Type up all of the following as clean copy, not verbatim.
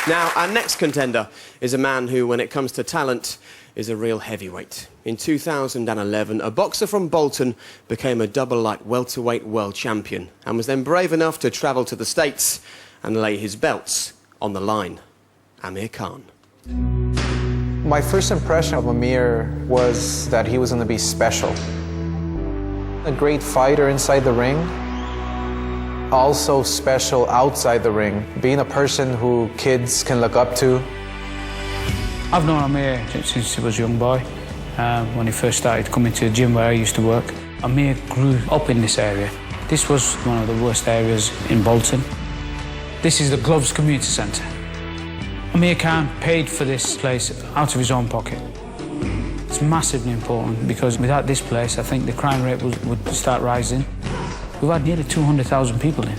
Now, our next contender is a man who, when it comes to talent, is a real heavyweight. In 2011, a boxer from Bolton became a double light-welterweight world champion and was then brave enough to travel to the States and lay his belts on the line. Amir Khan. My first impression of Amir was that he was going to be special. A great fighter inside the ring, also special outside the ring, being a person who kids can look up to. I've known Amir since he was a young boy, when he first started coming to the gym where I used to work. Amir grew up in this area. This was one of the worst areas in Bolton. This is the Gloves Community Centre. Amir Khan paid for this place out of his own pocket. It's massively important because without this place, I think the crime rate would start rising. We've had nearly 200,000 people in.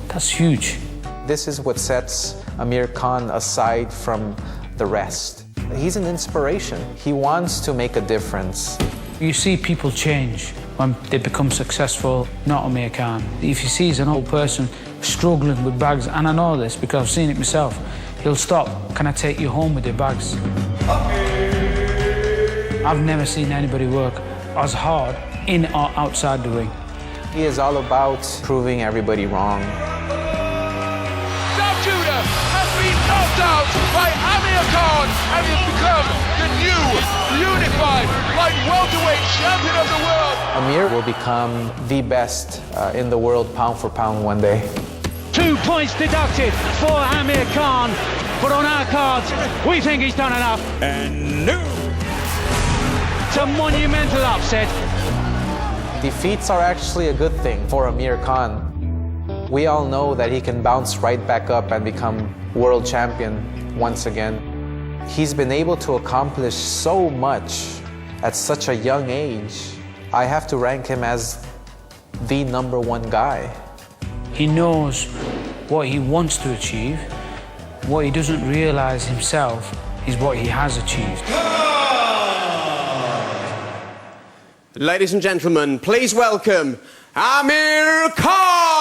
That's huge. This is what sets Amir Khan aside from the rest. He's an inspiration. He wants to make a difference. You see people change when they become successful, not Amir Khan. If he sees an old person struggling with bags, and I know this because I've seen it myself, he'll stop. Can I take you home with your bags? I've never seen anybody work as hard in or outside the ring. He is all about proving everybody wrong. South Judah has been knocked out by Amir Khan and has become the new unified light-welterweight champion of the world. Amir will become the best in the world pound for pound one day. 2 points deducted for Amir Khan, but on our cards, we think he's done enough. And no! It's a monumental upset. Defeats are actually a good thing for Amir Khan. We all know that he can bounce right back up and become world champion once again. He's been able to accomplish so much at such a young age. I have to rank him as the #1 guy. He knows what he wants to achieve. What he doesn't realize himself is what he has achieved. Ladies and gentlemen, please welcome Amir Khan!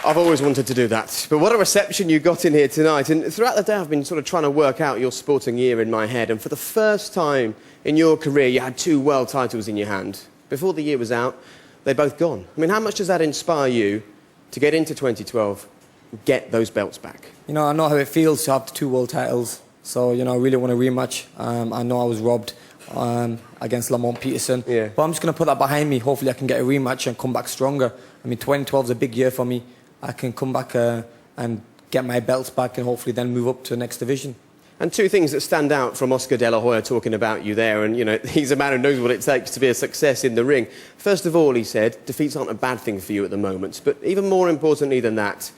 I've always wanted to do that, but what a reception you got in here tonight. And throughout the day I've been sort of trying to work out your sporting year in my head, and for the first time in your career you had 2 world titles in your hand. Before the year was out, they're both gone. I mean, how much does that inspire you to get into 2012 and get those belts back? You know, I know how it feels to have the 2 world titles, so, you know, I really want a rematch. I know I was robbed against Lamont Peterson, but I'm just going to put that behind me. Hopefully I can get a rematch and come back stronger. I mean, 2012 is a big year for me. I can come back and get my belts back and hopefully then move up to the next division. And 2 things that stand out from Oscar De La Hoya talking about you there, and, you know, he's a man who knows what it takes to be a success in the ring. First of all, he said, defeats aren't a bad thing for you at the moment, but even more importantly than that,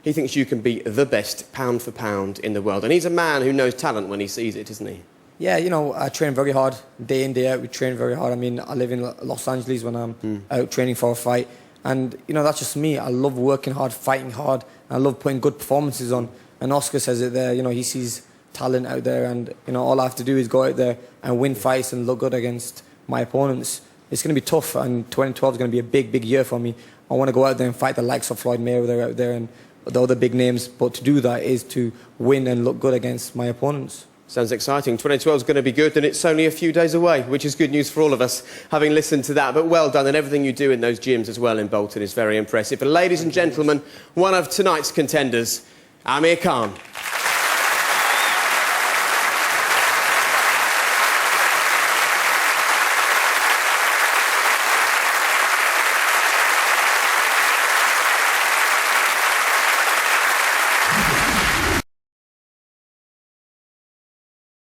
he thinks you can be the best pound for pound in the world. And he's a man who knows talent when he sees it, isn't he? Yeah, you know, I train very hard, day in, day out, we train very hard. I mean, I live in Los Angeles when I'm out training for a fight. And, you know, that's just me. I love working hard, fighting hard. And I love putting good performances on. And Oscar says it there, you know, he sees talent out there. And, you know, all I have to do is go out there and win fights and look good against my opponents. It's going to be tough, and 2012 is going to be a big, big year for me. I want to go out there and fight the likes of Floyd Mayweather out there and the other big names. But to do that is to win and look good against my opponents. Sounds exciting. 2012 is going to be good, and it's only a few days away, which is good news for all of us, having listened to that. But well done, and everything you do in those gyms as well in Bolton is very impressive. But ladies and gentlemen, one of tonight's contenders, Amir Khan.